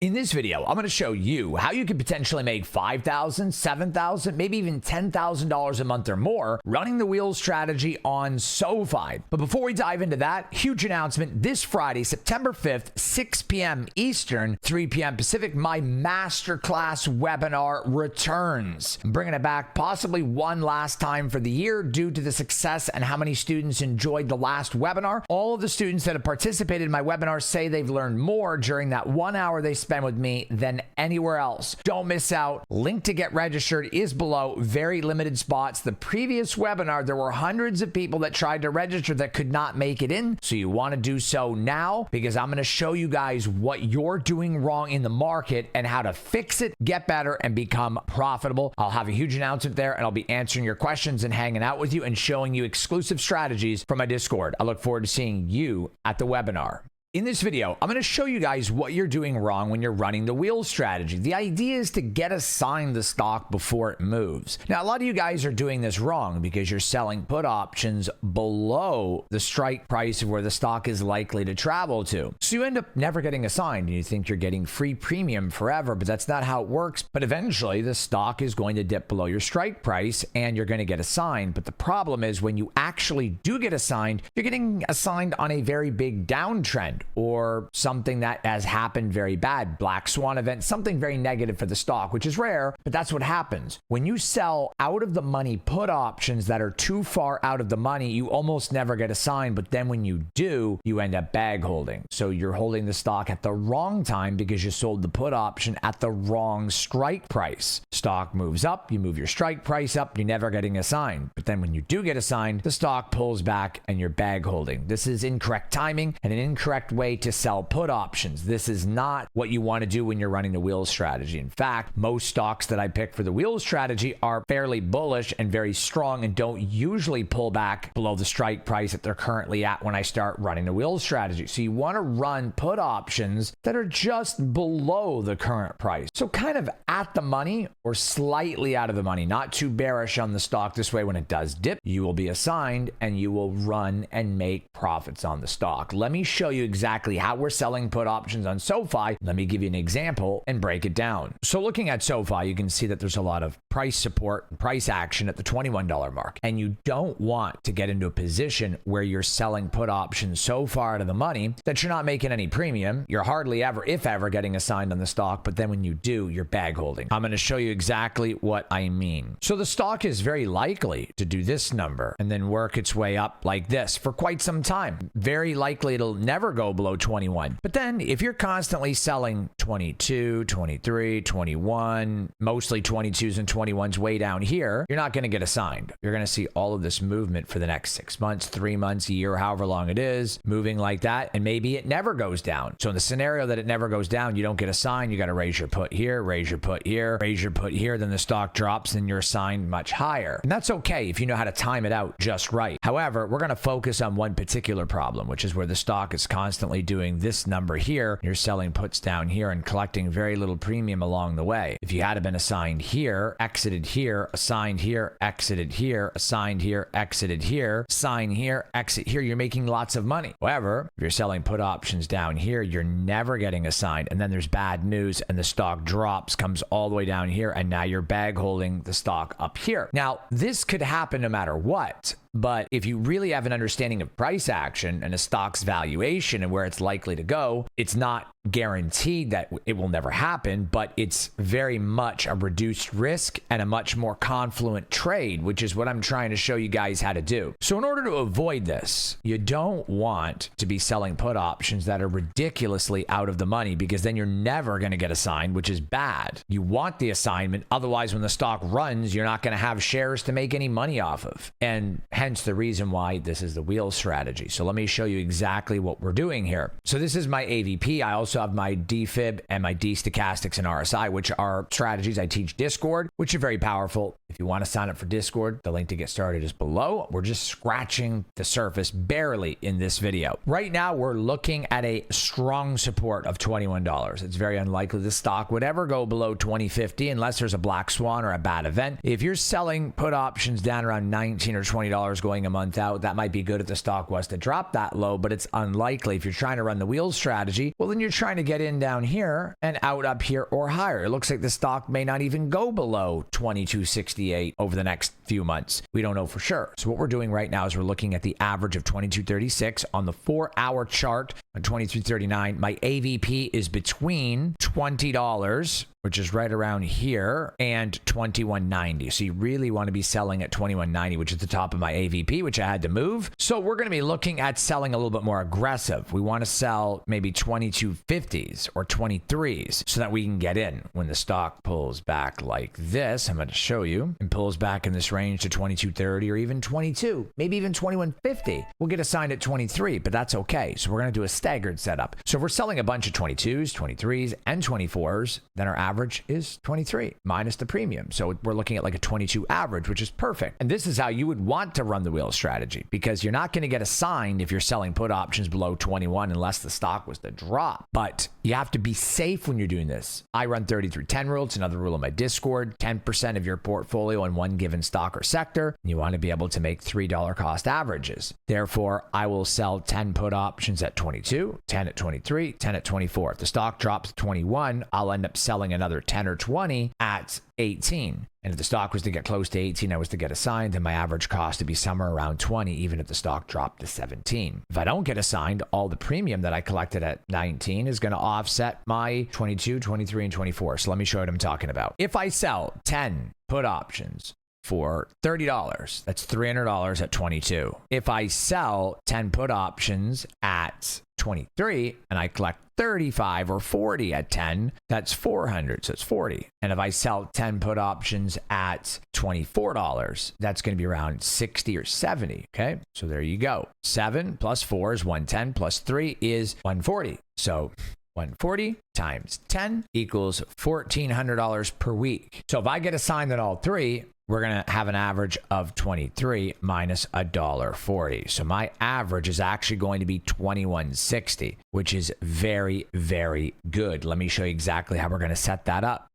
In this video, I'm going to show you how you could potentially make $5,000, $7,000, maybe even $10,000 a month or more running the wheel strategy on SoFi. But before we dive into that, huge announcement. This Friday, September 5th, 6 p.m. Eastern, 3 p.m. Pacific, my masterclass webinar returns. I'm bringing it back possibly one last time for the year due to the success and how many students enjoyed the last webinar. All of the students that have participated in my webinar say they've learned more during that 1 hour they spent with me than anywhere else. Don't miss out. Link to get registered is below. Very limited spots. The previous webinar, there were hundreds of people that tried to register that could not make it in. So you want to do so now because I'm going to show you guys what you're doing wrong in the market and how to fix it, get better, and become profitable. I'll have a huge announcement there and I'll be answering your questions and hanging out with you and showing you exclusive strategies from my Discord. I look forward to seeing you at the webinar. In this video, I'm going to show you guys what you're doing wrong when you're running the wheel strategy. The idea is to get assigned the stock before it moves. Now, a lot of you guys are doing this wrong because you're selling put options below the strike price of where the stock is likely to travel to. So you end up never getting assigned and you think you're getting free premium forever, but that's not how it works. But eventually the stock is going to dip below your strike price and you're going to get assigned. But the problem is when you actually do get assigned, you're getting assigned on a very big downtrend, or something that has happened very bad, black swan event, something very negative for the stock, which is rare, but that's what happens. When you sell out of the money put options that are too far out of the money, you almost never get assigned, but then when you do, you end up bag holding. So you're holding the stock at the wrong time because you sold the put option at the wrong strike price. Stock moves up, you move your strike price up, you're never getting assigned. But then when you do get assigned, the stock pulls back and you're bag holding. This is incorrect timing and an incorrect way to sell put options. This is not what you want to do when you're running the wheel strategy. In fact, most stocks that I pick for the wheel strategy are fairly bullish and very strong and don't usually pull back below the strike price that they're currently at when I start running the wheel strategy. So you want to run put options that are just below the current price. So kind of at the money or slightly out of the money, not too bearish on the stock. This way, when it does dip, you will be assigned and you will run and make profits on the stock. Let me show you exactly how we're selling put options on SoFi. Let me give you an example and break it down. So looking at SoFi, you can see that there's a lot of price support and price action at the $21 mark. And you don't want to get into a position where you're selling put options so far out of the money that you're not making any premium. You're hardly ever, if ever, getting assigned on the stock. But then when you do, you're bag holding. I'm going to show you exactly what I mean. So the stock is very likely to do this number and then work its way up like this for quite some time. Very likely it'll never go below 21. But then if you're constantly selling 22, 23, 21, mostly 22s and 21s way down here, you're not going to get assigned. You're going to see all of this movement for the next 6 months, 3 months, a year, however long it is, moving like that. And maybe it never goes down. So in the scenario that it never goes down, you don't get assigned. You got to raise your put here, raise your put here, raise your put here. Then the stock drops and you're assigned much higher. And that's okay if you know how to time it out just right. However, we're going to focus on one particular problem, which is where the stock is constantly doing this number here. You're selling puts down here and collecting very little premium along the way. If you had been assigned here, exited here, assigned here, exited here, assigned here, exited here, sign here, exit here, you're making lots of money. However, if you're selling put options down here, you're never getting assigned. And then there's bad news and the stock drops, comes all the way down here, and now you're bag holding the stock up here. Now, this could happen no matter what. But if you really have an understanding of price action and a stock's valuation and where it's likely to go, it's not guaranteed that it will never happen, but it's very much a reduced risk and a much more confluent trade, which is what I'm trying to show you guys how to do. So in order to avoid this, you don't want to be selling put options that are ridiculously out of the money because then you're never going to get assigned, which is bad. You want the assignment. Otherwise, when the stock runs, you're not going to have shares to make any money off of. And hence the reason why this is the wheel strategy. So let me show you exactly what we're doing here. So this is my AVP. I also have my DFib and my D stochastics and RSI, which are strategies I teach Discord, which are very powerful. If you want to sign up for Discord, the link to get started is below. We're just scratching the surface barely in this video. Right now, we're looking at a strong support of $21. It's very unlikely the stock would ever go below $20.50 unless there's a black swan or a bad event. If you're selling put options down around $19 or $20 going a month out, that might be good if the stock was to drop that low, but it's unlikely. If you're trying to run the wheels strategy, well, then you're trying to get in down here and out up here or higher. It looks like the stock may not even go below $22.68 over the next few months. We don't know for sure. So what we're doing right now is we're looking at the average of $22.36 on the 4-hour chart on $23.39. My AVP is between $20, which is right around here, and $21.90. So you really want to be selling at $21.90, which is the top of my AVP, which I had to move. So we're going to be looking at selling a little bit more aggressive. We want to sell maybe 22.50s or 23s so that we can get in when the stock pulls back like this. I'm going to show you, and pulls back in this range to 22.30 or even 22, maybe even 21.50. We'll get assigned at 23, but that's okay. So we're going to do a staggered setup. So if we're selling a bunch of 22s, 23s, and 24s, then our average is 23 minus the premium. So we're looking at like a 22 average, which is perfect. And this is how you would want to run the wheel strategy, because you're not going to get assigned if you're selling put options below 21 unless the stock was to drop. But you have to be safe when you're doing this. I run 33-10 rule. It's another rule in my Discord. 10% of your portfolio on one given stock or sector. You want to be able to make $3 cost averages. Therefore, I will sell 10 put options at 22, 10 at 23, 10 at 24. If the stock drops to 21, I'll end up selling another 10 or 20 at 18. And if the stock was to get close to 18, I was to get assigned, then my average cost to be somewhere around 20, even if the stock dropped to 17. If I don't get assigned, all the premium that I collected at 19 is going to offset my 22, 23, and 24. So let me show you what I'm talking about. If I sell 10 put options for $30, that's $300 at 22. If I sell 10 put options at 23 and I collect 35 or 40 at 10, that's 400, so it's 40. And if I sell 10 put options at $24, that's going to be around 60 or 70, okay? So there you go. 7 plus 4 is 110 plus 3 is 140. So 140 times 10 equals $1,400 per week. So if I get assigned at all three, we're going to have an average of 23 minus $1.40. So my average is actually going to be $21.60, which is very, very good. Let me show you exactly how we're going to set that up.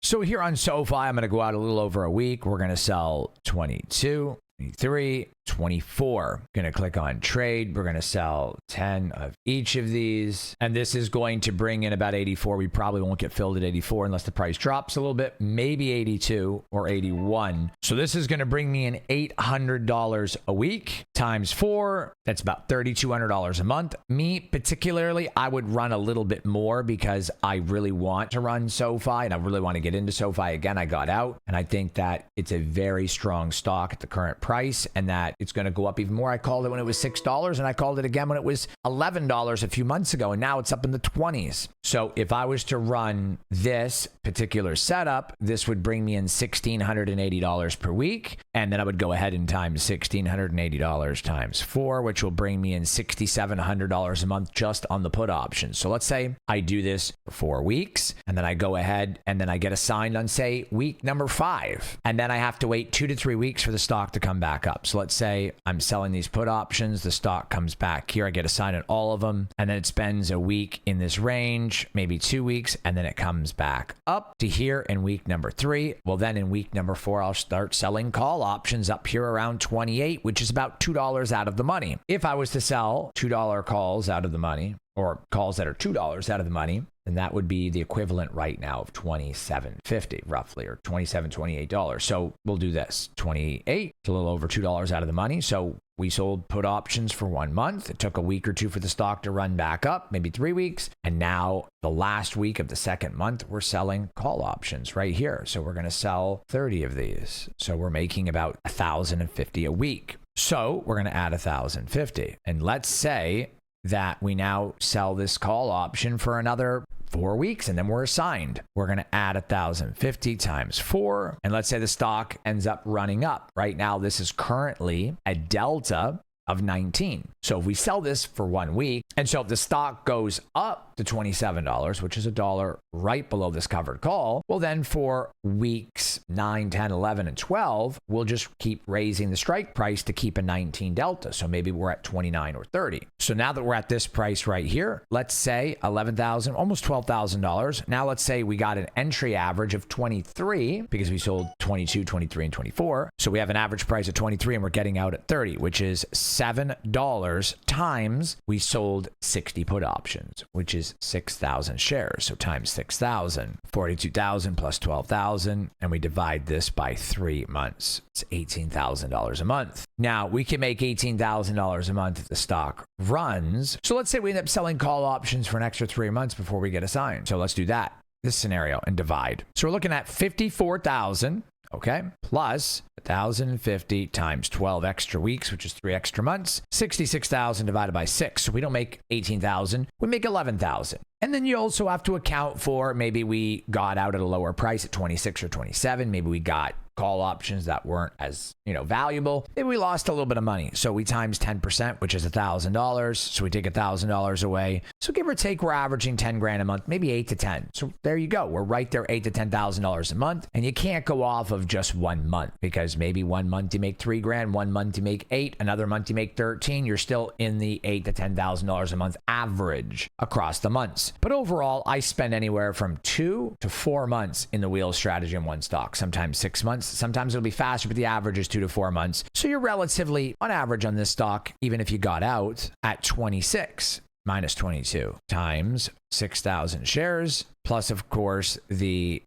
So here on SoFi, I'm going to go out a little over a week. We're going to sell 22, 23, 24. Going to click on trade. We're going to sell 10 of each of these. And this is going to bring in about 84. We probably won't get filled at 84 unless the price drops a little bit, maybe 82 or 81. So this is going to bring me in $800 a week times 4. That's about $3,200 a month. Me particularly, I would run a little bit more because I really want to run SoFi and I really want to get into SoFi again. I got out and I think that it's a very strong stock at the current price and that it's going to go up even more. I called it when it was $6 and I called it again when it was $11 a few months ago, and now it's up in the 20s. So if I was to run this particular setup, this would bring me in $1,680 per week, and then I would go ahead and times $1,680 times 4, which will bring me in $6,700 a month just on the put options. So let's say I do this for 4 weeks, and then I go ahead and then I get assigned on, say, week number 5, and then I have to wait 2 to 3 weeks for the stock to come back up. So let's say I'm selling these put options, the stock comes back here, I get assigned on all of them, and then it spends a week in this range, maybe 2 weeks, and then it comes back up to here in week number 3. Well, then in week number 4, I'll start selling call options up here around 28, which is about $2 out of the money. If I was to sell $2 calls out of the money, or calls that are $2 out of the money, then that would be the equivalent right now of $27.50 roughly, or $27, $28. So we'll do this. 28, it's a little over $2 out of the money. So we sold put options for 1 month. It took a week or two for the stock to run back up, maybe 3 weeks. And now the last week of the second month, we're selling call options right here. So we're going to sell 30 of these. So we're making about $1,050 a week. So we're going to add $1,050. And let's say that we now sell this call option for another 4 weeks and then we're assigned. We're going to add 1,050 times 4. And let's say the stock ends up running up. Right now, this is currently a delta of 19. So if we sell this for 1 week, and so if the stock goes up to $27, which is $1 right below this covered call, well, then for weeks 9, 10, 11, and 12, we'll just keep raising the strike price to keep a 19 delta. So maybe we're at 29 or 30. So now that we're at this price right here, let's say $11,000, almost $12,000. Now let's say we got an entry average of 23 because we sold 22, 23, and 24. So we have an average price of 23 and we're getting out at 30, which is $7 times we sold 60 put options, which is 6,000 shares. So times 6,000, 42,000 plus 12,000, and we divide this by 3 months. It's $18,000 a month. Now we can make $18,000 a month if the stock runs. So let's say we end up selling call options for an extra 3 months before we get assigned. So let's do that, this scenario, and divide. So we're looking at 54,000. Okay, plus 1,050 times 12 extra weeks, which is 3 extra months, 66,000 divided by 6. So we don't make 18,000, we make 11,000. And then you also have to account for maybe we got out at a lower price at 26 or 27. Maybe we got call options that weren't as, valuable. Maybe we lost a little bit of money. So we times 10%, which is $1,000. So we take $1,000 away. So give or take, we're averaging 10 grand a month, maybe 8 to 10. So there you go. We're right there, $8,000 to $10,000 a month. And you can't go off of just 1 month because maybe 1 month you make 3 grand, 1 month you make 8, another month you make 13. You're still in the $8,000 to $10,000 a month average across the months. But overall, I spend anywhere from 2 to 4 months in the wheel strategy in one stock, sometimes 6 months. Sometimes it'll be faster, but the average is 2 to 4 months. So you're relatively on average on this stock, even if you got out at 26 minus 22 times 6,000 shares, plus of course the,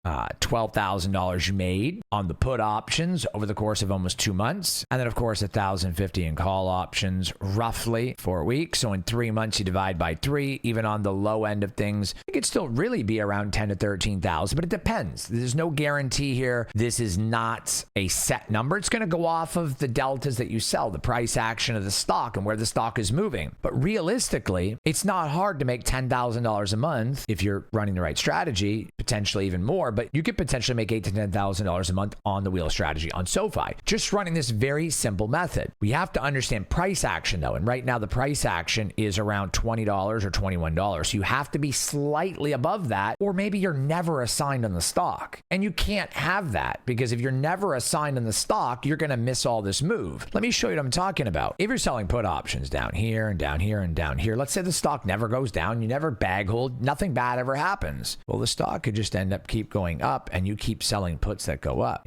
$12,000 you made on the put options over the course of almost 2 months. And then of course, 1,050 in call options, roughly 4 weeks. So in 3 months, you divide by 3, even on the low end of things, it could still really be around 10 to 13,000, but it depends. There's no guarantee here. This is not a set number. It's going to go off of the deltas that you sell, the price action of the stock and where the stock is moving. But realistically, it's not hard to make $10,000 a month if you're running the right strategy, potentially even more. But you could potentially make $8,000 to $10,000 a month on the wheel strategy on SoFi, just running this very simple method. We have to understand price action though. And right now the price action is around $20 or $21. So you have to be slightly above that, or maybe you're never assigned on the stock. And you can't have that because if you're never assigned on the stock, you're going to miss all this move. Let me show you what I'm talking about. If you're selling put options down here and down here and down here, let's say the stock never goes down, you never bag hold, nothing bad ever happens. Well, the stock could just end up keep going up and you keep selling puts that go up,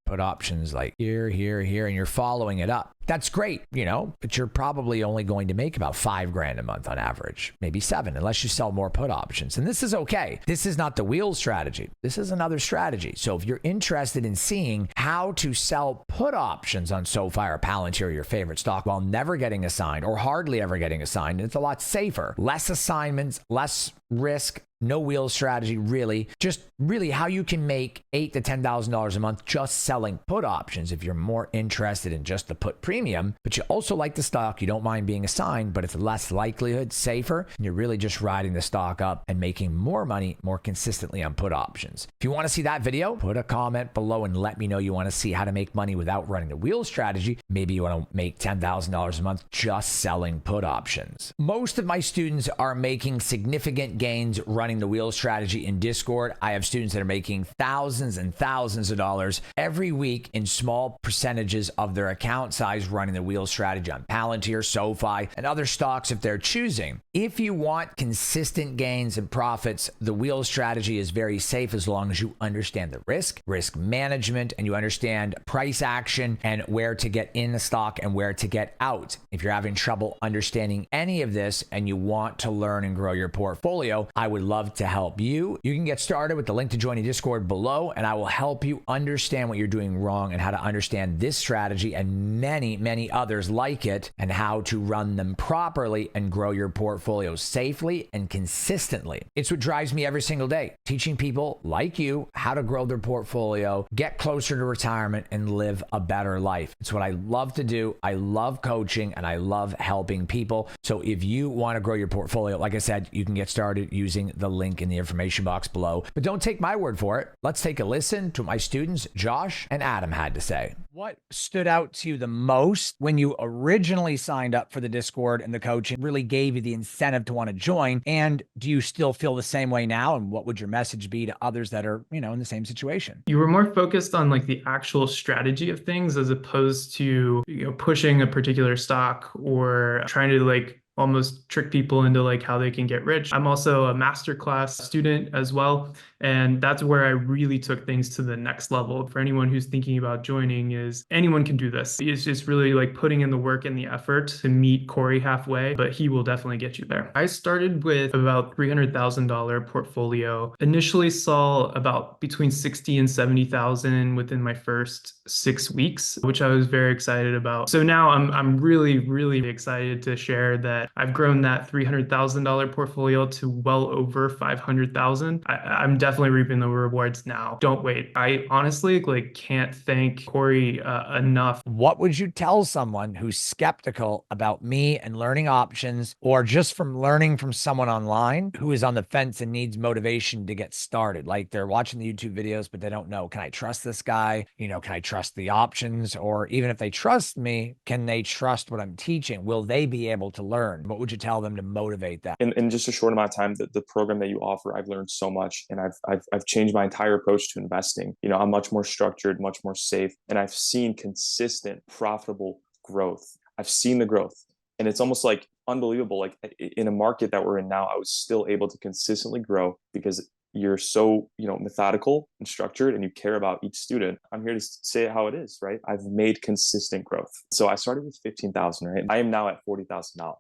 put options like here, here, here, and you're following it up. That's great, but you're probably only going to make about 5 grand a month on average, maybe 7, unless you sell more put options. And this is okay. This is not the wheel strategy. This is another strategy. So if you're interested in seeing how to sell put options on SoFi or Palantir, your favorite stock, while never getting assigned or hardly ever getting assigned, it's a lot safer, less assignments, less risk, no wheel strategy, really. Just really how you can make $8,000 to $10,000 a month just selling put options if you're more interested in just the put premium, but you also like the stock, you don't mind being assigned, but it's less likelihood, safer, and you're really just riding the stock up and making more money more consistently on put options. If you want to see that video, put a comment below and let me know you want to see how to make money without running the wheel strategy. Maybe you want to make $10,000 a month just selling put options. Most of my students are making significant gains running the wheel strategy in Discord. I have students that are making thousands and thousands of dollars every week in small percentages of their account size running the wheel strategy on Palantir, SoFi, and other stocks if they're choosing. If you want consistent gains and profits, the wheel strategy is very safe as long as you understand the risk management, and you understand price action and where to get in the stock and where to get out. If you're having trouble understanding any of this and you want to learn and grow your portfolio, I would love to help you. You can get started with the link to join the Discord below, and I will help you understand what you're doing wrong and how to understand this strategy and many, many others like it, and how to run them properly and grow your portfolio safely and consistently. It's what drives me every single day, teaching people like you how to grow their portfolio, get closer to retirement, and live a better life. It's what I love to do. I love coaching and I love helping people. So if you want to grow your portfolio, like I said, you can get started using the link in the information box below. But don't take my word for it. Let's take a listen to what my students Josh and Adam had to say. What stood out to you the most when you originally signed up for the Discord and the coaching really gave you the incentive to want to join? And do you still feel the same way now? And what would your message be to others that are, in the same situation? You were more focused on like the actual strategy of things as opposed to, pushing a particular stock or trying to like almost trick people into like how they can get rich. I'm also a masterclass student as well. And that's where I really took things to the next level. For anyone who's thinking about joining, is anyone can do this. It's just really like putting in the work and the effort to meet Corey halfway, but he will definitely get you there. I started with about $300,000 portfolio. Initially saw about between 60 and 70,000 within my first 6 weeks, which I was very excited about. So now I'm really, really excited to share that I've grown that $300,000 portfolio to well over 500,000. I'm definitely reaping the rewards now. Don't wait. I honestly like can't thank Corey enough. What would you tell someone who's skeptical about me and learning options, or just from learning from someone online who is on the fence and needs motivation to get started? Like they're watching the YouTube videos, but they don't know, can I trust this guy? Can I trust the options? Or even if they trust me, can they trust what I'm teaching? Will they be able to learn? What would you tell them to motivate them? In just a short amount of time, the program that you offer, I've learned so much, and I've changed my entire approach to investing. I'm much more structured, much more safe, and I've seen consistent, profitable growth. I've seen the growth, and it's almost like unbelievable. Like in a market that we're in now, I was still able to consistently grow because you're so, methodical and structured and you care about each student. I'm here to say it how it is, right? I've made consistent growth. So I started with 15,000, right? I am now at $40,000.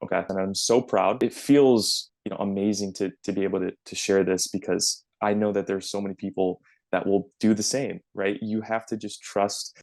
Okay. And I'm so proud. It feels, amazing to be able to share this, because I know that there's so many people that will do the same, right? You have to just trust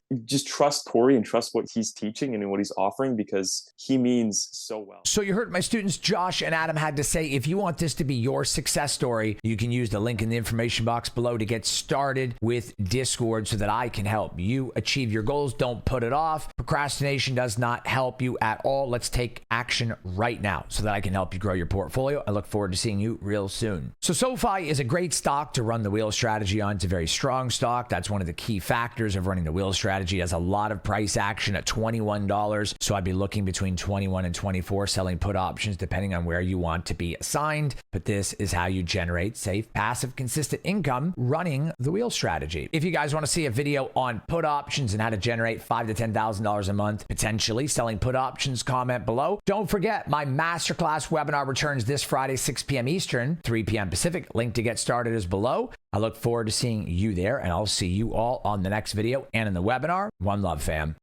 Corey and trust what he's teaching and what he's offering, because he means so well. So you heard my students Josh and Adam had to say, if you want this to be your success story, you can use the link in the information box below to get started with Discord so that I can help you achieve your goals. Don't put it off. Procrastination does not help you at all. Let's take action right now so that I can help you grow your portfolio. I look forward to seeing you real soon. So SoFi is a great stock to run the wheel strategy on. It's a very strong stock. That's one of the key factors of running the wheel strategy. It has a lot of price action at $21. So I'd be looking between 21 and 24, selling put options depending on where you want to be assigned. But this is how you generate safe, passive, consistent income running the wheel strategy. If you guys want to see a video on put options and how to generate $5,000 to $10,000 a month, potentially selling put options, comment below. Don't forget, my masterclass webinar returns this Friday, 6 p.m. Eastern, 3 p.m. Pacific. Link to get started is below. I look forward to seeing you there, and I'll see you all on the next video and in the webinar. One love, fam.